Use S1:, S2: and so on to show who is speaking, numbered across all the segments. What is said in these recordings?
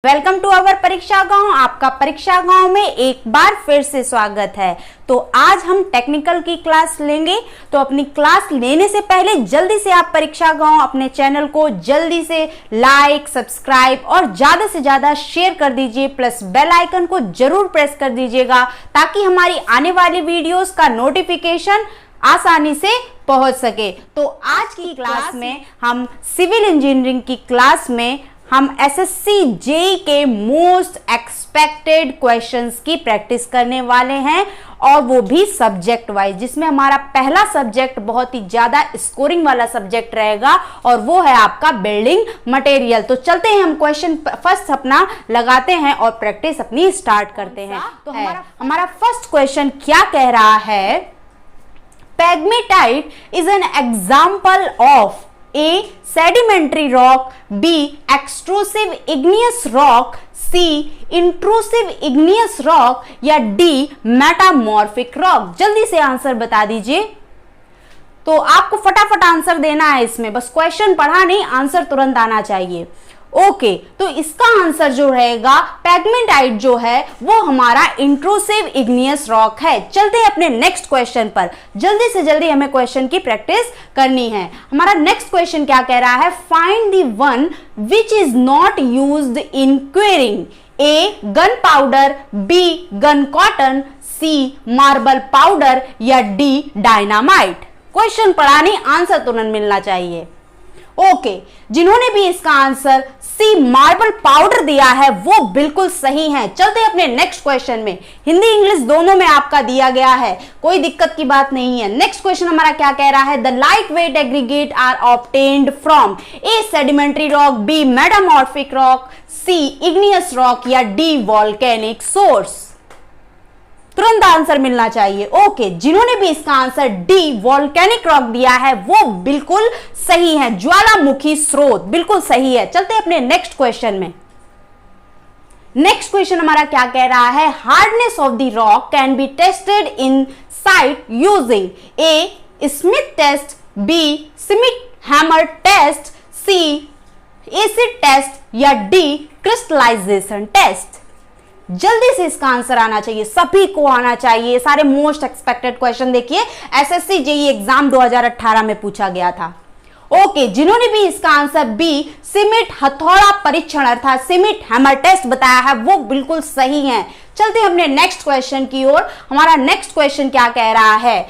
S1: Welcome to our परीक्षा गांव। आपका परीक्षा गांव में एक बार फिर से स्वागत है। तो आज हम टेक्निकल की क्लास लेंगे। तो अपनी क्लास लेने से पहले जल्दी से आप परीक्षा गांव अपने चैनल को जल्दी से लाइक, सब्सक्राइब और ज्यादा से ज्यादा शेयर कर दीजिए, प्लस बेल आइकन को जरूर प्रेस कर दीजिएगा ताकि हमारी आने वाली वीडियोस का नोटिफिकेशन आसानी से पहुंच सके। तो आज की क्लास में हम सिविल इंजीनियरिंग की क्लास में हम एसएससी जेईई के मोस्ट एक्सपेक्टेड क्वेश्चंस की प्रैक्टिस करने वाले हैं, और वो भी सब्जेक्ट वाइज, जिसमें हमारा पहला सब्जेक्ट बहुत ही ज्यादा स्कोरिंग वाला सब्जेक्ट रहेगा और वो है आपका बिल्डिंग मटेरियल। तो चलते हैं, हम क्वेश्चन फर्स्ट अपना लगाते हैं और प्रैक्टिस अपनी स्टार्ट करते हैं। तो हमारा फर्स्ट क्वेश्चन क्या कह रहा है? Pegmatite is an example of A. Sedimentary rock, B. Extrusive igneous rock, C. Intrusive igneous rock या D. Metamorphic rock। जल्दी से आंसर बता दीजिए। तो आपको फटाफट आंसर देना है इसमें, बस क्वेश्चन पढ़ा नहीं, आंसर तुरंत आना चाहिए। ओके, तो इसका आंसर जो रहेगा पेग्मेटाइट जो है वो हमारा इंट्रूसिव इग्नियस रॉक है। चलते हैं अपने नेक्स्ट क्वेश्चन पर, जल्दी से जल्दी हमें क्वेश्चन की प्रैक्टिस करनी है। हमारा नेक्स्ट क्वेश्चन क्या कह रहा है? Find the one which is not used in quarrying. A. Gunpowder, B. Gun cotton, C. Marble powder या डी. डायनामाइट। क्वेश्चन पढ़ा नहीं, आंसर तुरंत मिलना चाहिए। ओके, जिन्होंने भी इसका आंसर सी मार्बल पाउडर दिया है वो बिल्कुल सही है। चलते हैं अपने नेक्स्ट क्वेश्चन में। हिंदी इंग्लिश दोनों में आपका दिया गया है, कोई दिक्कत की बात नहीं है। नेक्स्ट क्वेश्चन हमारा क्या कह रहा है? The light weight aggregate are obtained from A. Sedimentary rock, B. Metamorphic rock, C. Igneous rock या डी. Volcanic source. तुरंत आंसर मिलना चाहिए। ओके, जिन्होंने भी इसका आंसर डी वॉल्केनिक रॉक दिया है वो बिल्कुल सही है, ज्वालामुखी स्रोत, बिल्कुल सही है। चलते हैं अपने नेक्स्ट क्वेश्चन में। नेक्स्ट क्वेश्चन हमारा क्या कह रहा है? Hardness of the rock can be tested in site using A. Smith test, B. Smith hammer test, C. Acid test या डी. Crystallization test. जल्दी से इसका आंसर आना चाहिए, सभी को आना चाहिए। सारे मोस्ट एक्सपेक्टेड क्वेश्चन देखिए एसएससी जेईई एग्जाम 2018 में पूछा गया था। ओके, जिन्होंने भी इसका आंसर बी. सिमिट हथौड़ा परीक्षण अर्थात सिमिट हैमर टेस्ट बताया है वो बिल्कुल सही है। चलते हैं अपने नेक्स्ट क्वेश्चन की ओर। हमारा नेक्स्ट क्वेश्चन क्या कह रहा है?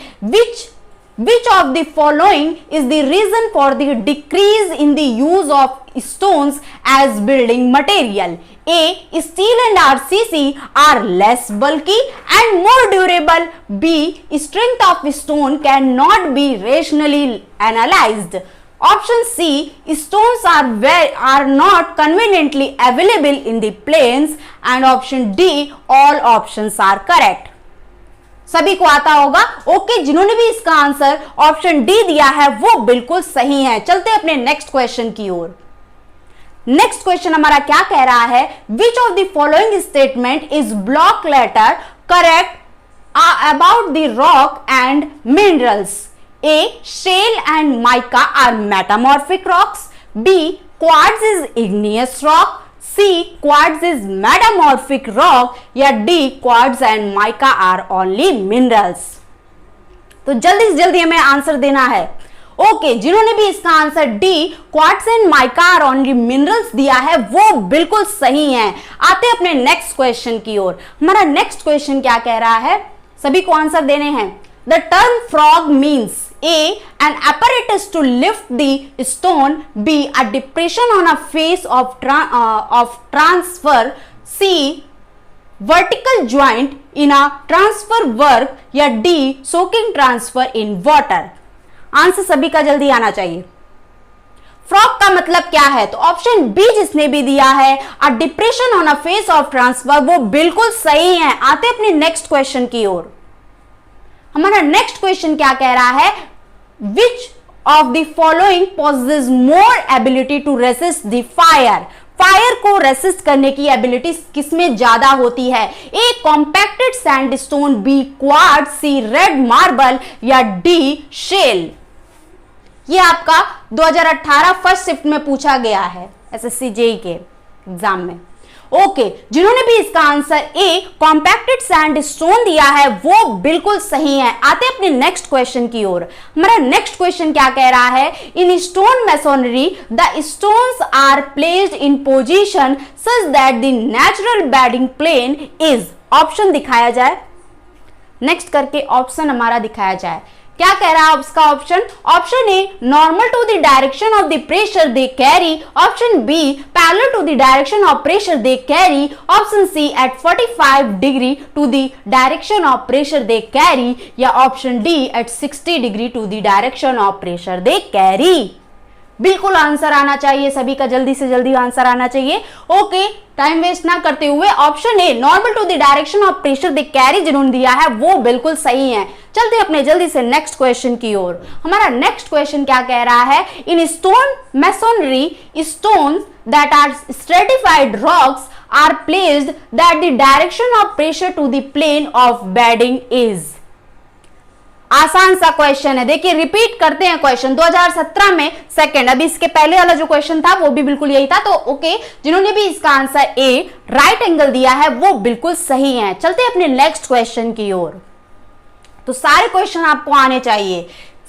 S1: Which of the following is the reason for the decrease in the use of stones as building material? A. Steel and RCC are less bulky and more durable. B. Strength of stone cannot be rationally analyzed. Option C. Stones are not conveniently available in the plains. And option D. All options are correct. सभी को आता होगा। Okay, जिन्होंने भी इसका answer option D दिया है वो बिल्कुल सही है। चलते अपने नेक्स्ट क्वेश्चन की ओर। नेक्स्ट क्वेश्चन हमारा क्या कह रहा है? Which of the following statement is block letter correct about the rock and minerals? A. Shale and mica are metamorphic rocks, B. Quartz is igneous rock, C. Quartz is metamorphic rock या D. Quartz and mica are only minerals. तो जल्दी से जल्दी हमें answer देना है। Okay, जिन्होंने भी इसका answer D quartz and mica are only minerals दिया है वो बिल्कुल सही है। आते अपने नेक्स्ट क्वेश्चन की ओर। हमारा नेक्स्ट क्वेश्चन क्या कह रहा है? सभी को आंसर देने हैं। The term frog means A. An apparatus to lift the stone, B. A depression on a face of transfer, C. Vertical joint in a transfer work या D. soaking transfer in water। Answer सभी का जल्दी आना चाहिए। Frog का मतलब क्या है? तो ऑप्शन बी जिसने भी दिया है a depression on a face of transfer वो बिल्कुल सही है। आते अपने नेक्स्ट क्वेश्चन की ओर। हमारा नेक्स्ट क्वेश्चन क्या कह रहा है? Which of the following possesses more ability to resist the fire? Fire को रेसिस्ट करने की एबिलिटी किसमें ज्यादा होती है? A. Compacted sandstone, B. Quartz, C. Red marble या डी. शेल। ये आपका 2018 फर्स्ट शिफ्ट में पूछा गया है एसएससी जेईई के एग्जाम में। ओके, जिन्होंने भी इसका आंसर ए कॉम्पैक्टेड सैंडस्टोन दिया है वो बिल्कुल सही है। आते हैं अपने नेक्स्ट क्वेश्चन की ओर। हमारा नेक्स्ट क्वेश्चन क्या कह रहा है, in stone masonry the stones are placed in position such that the natural bedding plane is, option दिखाया जाए, नेक्स्ट करके ऑप्शन हमारा दिखाया जाए। क्या कह रहा है उसका option, option A normal to the direction of the pressure they carry, option B parallel to the direction of pressure they carry, option C at 45 degree to the direction of pressure they carry, या option D at 60 degree to the direction of pressure they carry. बिल्कुल answer आना चाहिए सभी का, जल्दी से जल्दी answer आना चाहिए। ओके, टाइम वेस्ट ना करते हुए option A normal to the direction of pressure they carry जिन्होंने दिया है वो बिल्कुल सही है। चलते अपने जल्दी से नेक्स्ट क्वेश्चन की ओर। हमारा नेक्स्ट क्वेश्चन क्या कह रहा है, in stone masonry stones that are stratified rocks are placed that the direction of pressure to the plane of bedding is. आसान सा क्वेश्चन है, देखिए रिपीट करते हैं क्वेश्चन 2017 में सेकंड, अभी इसके पहले वाला जो क्वेश्चन था वो भी बिल्कुल यही था। तो ओके, जिन्होंने भी इसका आंसर ए राइट एंगल दिया है वो बिल्कुल सही है। चलते हैं अपने नेक्स्ट क्वेश्चन की ओर। तो सारे क्वेश्चन आपको आने चाहिए।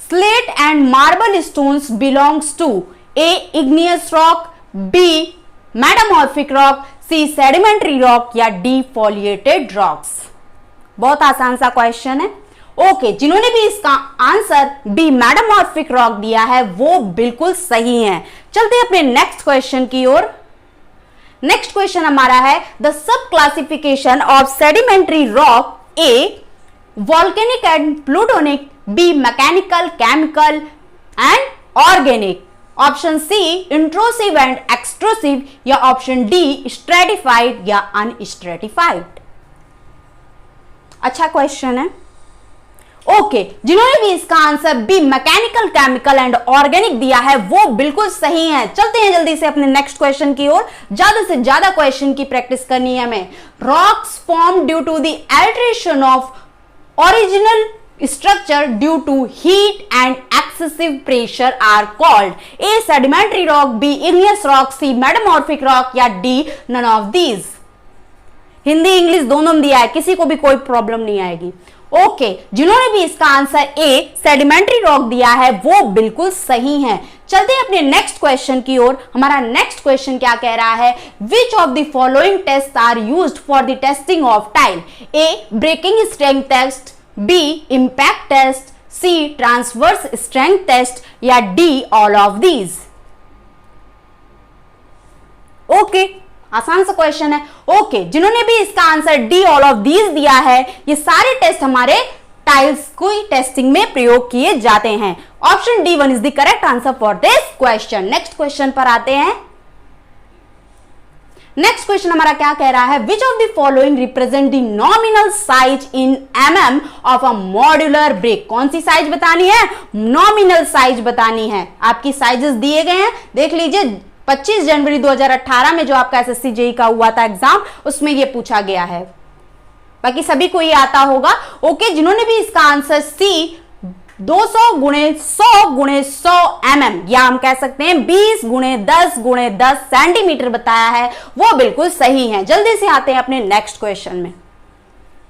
S1: Slate and marble stones belongs to A igneous rock, B metamorphic rock, C sedimentary rock, या डी फॉलिएटेड रॉक्स। बहुत आसान सा क्वेश्चन है। ओके, जिन्होंने भी इसका आंसर बी मेटामॉर्फिक रॉक दिया है वो बिल्कुल सही है। चलते हैं अपने नेक्स्ट क्वेश्चन की ओर। नेक्स्ट क्वेश्चन हमारा है the subclassification of sedimentary rock, A volcanic and plutonic, B mechanical, chemical and organic, option C intrusive and extrusive, या ऑप्शन डी स्ट्रेटिफाइड या अनस्ट्रेटिफाइड। अच्छा क्वेश्चन है। ओके, जिन्होंने भी इसका answer B mechanical, chemical and organic दिया है वो बिल्कुल सही है। चलते हैं जल्दी से अपने नेक्स्ट क्वेश्चन की ओर। ज्यादा से ज्यादा क्वेश्चन की प्रैक्टिस करनी है हमें। Rocks form due to the alteration of original structure due to heat and excessive pressure are called A sedimentary rock, B igneous rock, C metamorphic rock, या D none of these। Hindi English दोनों में दिया है, किसी को भी कोई problem नहीं आएगी। ओके, जिन्होंने भी इसका आंसर ए सेडिमेंट्री रॉक दिया है वो बिल्कुल सही है। चलते हैं अपने नेक्स्ट क्वेश्चन की ओर। हमारा नेक्स्ट क्वेश्चन क्या कह रहा है, which of the following test are used for the testing of tile, A breaking strength test, B impact test, C transverse strength test, या D all of these. Okay, आसान सा question है। Okay, जिन्होंने भी इसका answer D all of these दिया है, ये सारे टेस्ट हमारे टाइल्स को टेस्टिंग में प्रयोग किए जाते हैं। Option D one is the correct answer for this question. Next question पर आते हैं। नेक्स्ट क्वेश्चन हमारा क्या कह रहा है, which of the following represent the nominal size in mm of a modular brick. कौन सी साइज बतानी है, नॉमिनल साइज बतानी है। आपकी साइजेस दिए गए हैं, देख लीजिए 25 जनवरी 2018 में जो आपका SSC JEE का हुआ था एग्जाम, उसमें ये पूछा गया है। बाकी सभी को ये आता होगा। ओके, जिन्होंने भी इसका आंसर सी 200 गुणे 100 गुणे 100 mm, या हम कह सकते हैं 20 गुणे 10 गुणे 10 सेंटीमीटर बताया है वो बिल्कुल सही है। जल्दी से आते हैं अपने नेक्स्ट क्वेश्चन में।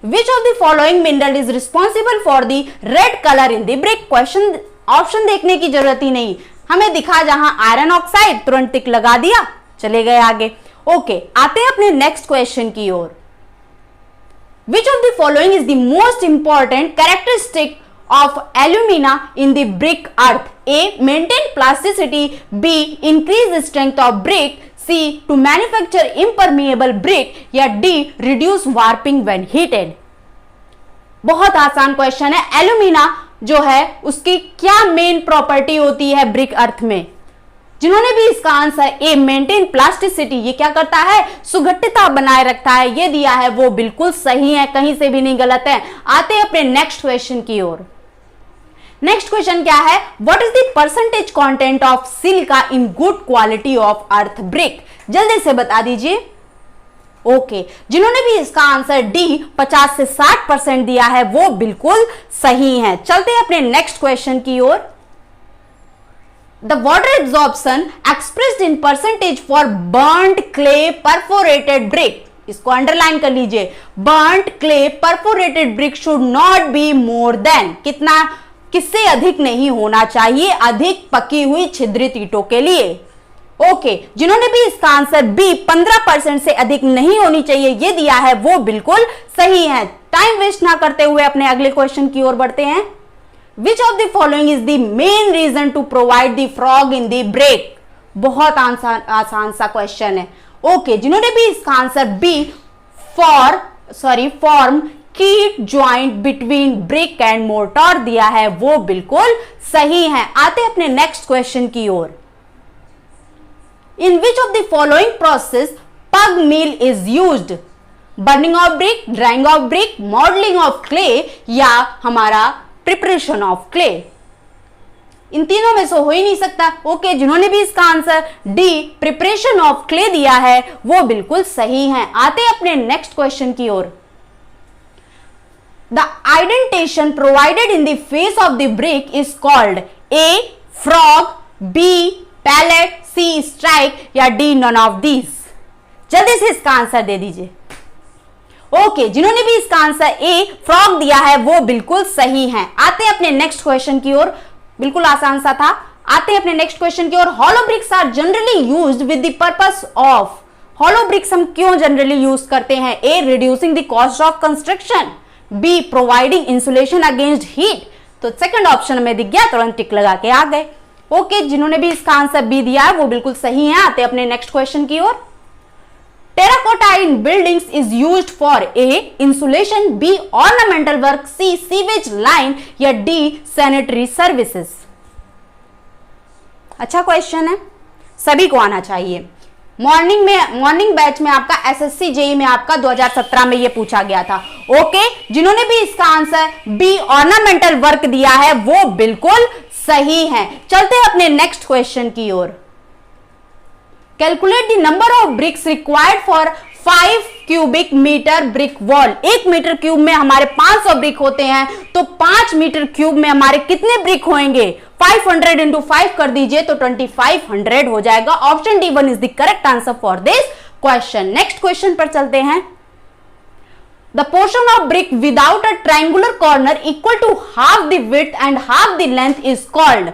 S1: विच of the following mineral is responsible for the red colour in the brick. Question option देखने की जरूरत ही नहीं, हमें दिखा जहां आयरन ऑक्साइड, तुरंत टिक लगा दिया, चले गए आगे। ओके, आते हैं अपने नेक्स्ट क्वेश्चन की ओर। Which of the following is the most important characteristic of alumina in the brick earth, A maintain plasticity, B increase strength of brick, C to manufacture impermeable brick, या D reduce warping when heated। बहुत आसान question है। Alumina जो है उसकी क्या main property होती है ब्रिक अर्थ में। जिन्होंने भी इसका आंसर ए मेंटेन प्लास्टिसिटी, ये क्या करता है, सुगठिता बनाए रखता है, ये दिया है वो बिल्कुल सही है, कहीं से भी नहीं गलत है। आते हैं अपने नेक्स्ट क्वेश्चन की ओर। नेक्स्ट क्वेश्चन क्या है, what is the percentage content of silica in good quality of earth brick. जल्दी से बता दीजिए। ओके, जिन्होंने भी इसका आंसर डी 50 से 60% दिया है वो बिल्कुल सही है। चलते हैं अपने नेक्स्ट क्वेश्चन की ओर। The water absorption expressed in percentage for burnt clay perforated brick, इसको अंडरलाइन कर लीजिए, burnt clay perforated brick should not be more than, कितना, किससे अधिक नहीं होना चाहिए, अधिक पकी हुई छिद्रित ईंटों के लिए। ओके, जिन्होंने भी इसका आंसर बी 15% से अधिक नहीं होनी चाहिए ये दिया है वो बिल्कुल सही है। टाइम वेस्ट ना करते हुए अपने अगले क्वेश्चन की ओर बढ़ते हैं। Which of the following is the main reason to provide the frog in the brick, बहुत आसान सा क्वेश्चन है। ओके, जिन्होंने भी इसका answer B form keyed joint between brick and mortar दिया है वो बिल्कुल सही है। आते अपने नेक्स्ट क्वेश्चन की ओर। In which of the following process pug mill is used, burning of brick, drying of brick, modelling of clay या हमारा प्रिपरेशन ऑफ क्ले, इन तीनों में से हो ही नहीं सकता। ओके, जिन्होंने भी इसका answer D preparation of clay दिया है वो बिल्कुल सही है। आते अपने नेक्स्ट क्वेश्चन की ओर। The indentation provided in the face of the brick is called A frog, B pallet, C strike या डी नन ऑफ दीज, जल्दी से इसका आंसर दे दीजिए। ओके, जिन्होंने भी इसका आंसर ए फ्रॉग दिया है वो बिल्कुल सही है। आते हैं अपने नेक्स्ट क्वेश्चन की ओर, बिल्कुल आसान सा था। आते हैं अपने नेक्स्ट क्वेश्चन की ओर। Hollow bricks are generally used with the purpose of, hollow bricks हम क्यों जनरली यूज करते हैं? A reducing the cost of construction, B providing insulation against heat, तो सेकंड ऑप्शन में दिख गया, तुरंत टिक लगा के आ गए। ओके, जिन्होंने भी इसका आंसर बी दिया है वो बिल्कुल सही है। आते अपने नेक्स्ट क्वेश्चन की ओर। Terracotta in buildings is used for A insulation, B ornamental work, C sewage line या डी सैनिटरी सर्विसेज। अच्छा क्वेश्चन है, सभी को आना चाहिए। मॉर्निंग बैच में आपका एसएससी जेई में आपका 2017 में ये पूछा गया था। ओके, जिन्होंने भी इसका आंसर बी ऑर्नामेंटल वर्क दिया है वो बिल्कुल सही है। चलते हैं अपने नेक्स्ट क्वेश्चन की ओर। Calculate the number of bricks required for 5 cubic metre brick wall, 1 metre cube में हमारे 500 ब्रिक होते हैं तो 5 मीटर क्यूब में हमारे कितने ब्रिक होंगे? 500 इंटू 5 कर दीजिए तो 2500 हो जाएगा। Option D 1 is the correct answer for this question. Next question पर चलते हैं। The portion of brick without a triangular corner equal to half the width and half the length is called,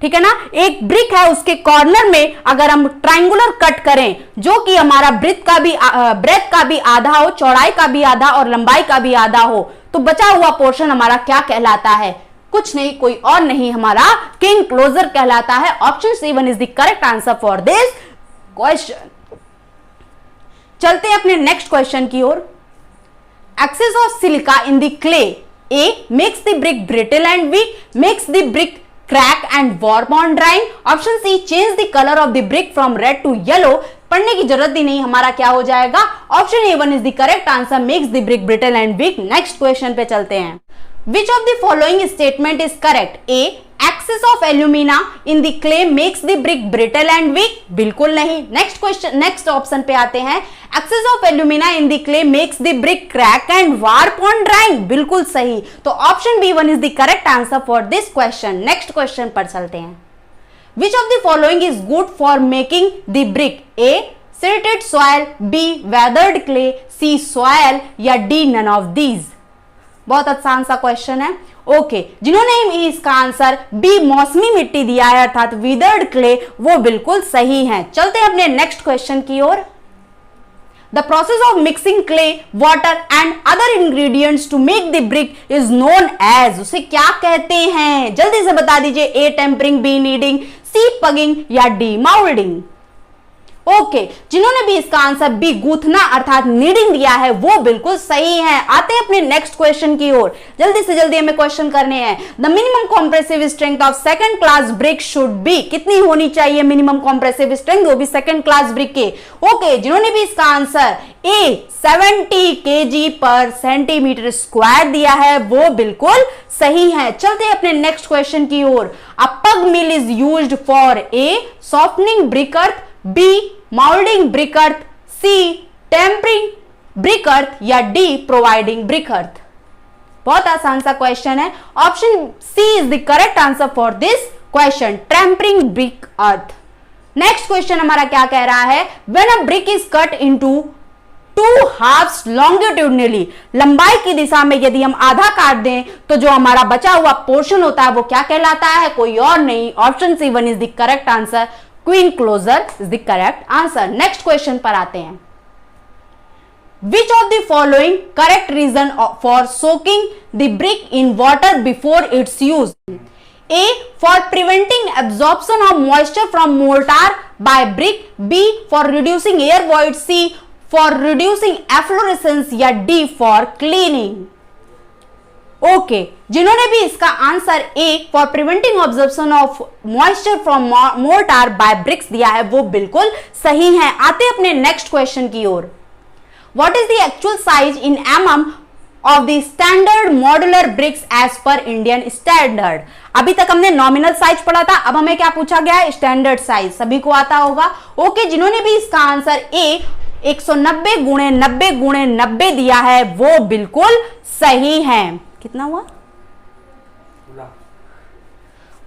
S1: ठीक है ना, एक ब्रिक है उसके corner में अगर हम ट्रायंगुलर कट करें जो कि हमारा ब्रेथ का भी आधा हो, चौड़ाई का भी आधा और लंबाई का भी आधा हो, तो बचा हुआ पोर्शन हमारा क्या कहलाता है? कुछ नहीं, कोई और नहीं, हमारा किंग क्लोजर कहलाता है। Option C 1 is the correct answer for this question. चलते हैं अपने नेक्स्ट क्वेश्चन की ओर। Excess of silica in the clay, A makes the brick brittle and weak, makes the brick crack and warp on drying. Option C change the color of the brick from red to yellow. पढ़ने की जरूरत ही नहीं, हमारा क्या हो जाएगा? Option A1 is the correct answer, makes the brick brittle and weak. Next question पे चलते हैं। Which of the following statement is correct? A excess of alumina in the clay makes the brick brittle and weak, बिल्कुल नहीं। Next question, next option पे आते हैं। Excess of alumina in the clay makes the brick crack and warp on drying, बिल्कुल सही। तो option B1 is the correct answer for this question। Next question पर चलते हैं। Which of the following is good for making the brick? A silted soil, B weathered clay, C soil या D none of these। बहुत आसान सा question है। Okay, जिन्होंने इसका आंसर बी मौसमी मिट्टी दिया है अर्थात विदर्ड क्ले वो बिल्कुल सही है। चलते हैं अपने नेक्स्ट क्वेश्चन की ओर। The process of mixing clay, water and other ingredients to make the brick is known as, उसे क्या कहते हैं? जल्दी से बता दीजिए। A tempering, B kneading, C pugging या डी माउल्डिंग। ओके, जिन्होंने भी इसका आंसर बी गूथना अर्थात नीडिंग दिया है वो बिल्कुल सही है। आते हैं अपने नेक्स्ट क्वेश्चन की ओर। जल्दी से जल्दी हमें क्वेश्चन करने हैं। The minimum compressive strength of second class brick should be, कितनी होनी चाहिए मिनिमम कॉम्प्रेसिव स्ट्रेंथ, वो भी सेकंड क्लास ब्रिक के? ओके, जिन्होंने भी इसका आंसर ए 70 kg पर सेंटीमीटर स्क्वायर दिया है वो बिल्कुल सही है। चलते हैं अपने नेक्स्ट क्वेश्चन की ओर। A pug mill is used for A softening brick earth, B moulding brick earth, C tempering brick earth या डी प्रोवाइडिंग ब्रिक अर्थ। बहुत आसान सा क्वेश्चन है। Option C is the correct answer for this question trampling brick earth. Next question हमारा क्या कह रहा है, when a brick is cut into 2 halves longitudinally, लंबाई की दिशा में यदि हम आधा काट दें तो जो हमारा बचा हुआ पोर्शन होता है वो क्या कहलाता है, कोई और नहीं, option C1 is the correct answer, queen closer is the correct answer. Next question पर आते हैं, Which of the following correct reason for soaking the brick in water before its use? A. For preventing absorption of moisture from mortar by brick. B. For reducing air void. C. For reducing efflorescence. या D. For cleaning. Okay, जिन्होंने भी इसका answer A for preventing absorption of moisture from mortar by bricks दिया है वो बिल्कुल सही है। आते अपने नेक्स्ट क्वेश्चन की ओर। What is the actual size in mm of the standard modular bricks as per Indian standard? अभी तक हमने नॉमिनल साइज पढ़ा था, अब हमें क्या पूछा गया है, स्टैंडर्ड साइज। सभी को आता होगा। ओके, जिन्होंने भी इसका आंसर A 190 गुणे 90 गुणे 90 दिया है वो बिल्कुल सही है। कितना हुआ?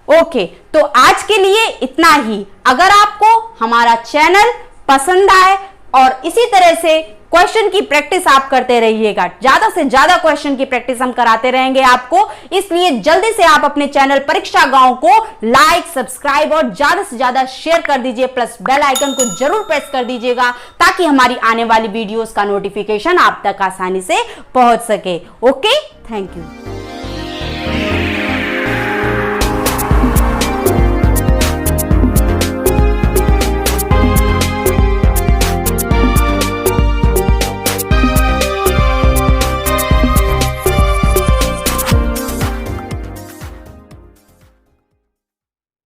S1: ओके, तो आज के लिए इतना ही। अगर आपको हमारा चैनल पसंद आए और इसी तरह से क्वेश्चन की प्रैक्टिस आप करते रहिएगा, ज्यादा से ज्यादा क्वेश्चन की प्रैक्टिस हम कराते रहेंगे आपको, इसलिए जल्दी से आप अपने चैनल परीक्षा गांव को लाइक, सब्सक्राइब और ज्यादा से ज्यादा शेयर कर दीजिए, प्लस बेल आइकन को जरूर प्रेस कर दीजिएगा ताकि हमारी आने वाली वीडियोस का नोटिफिकेशन आप तक आसानी से पहुंच सके। Okay, thank you.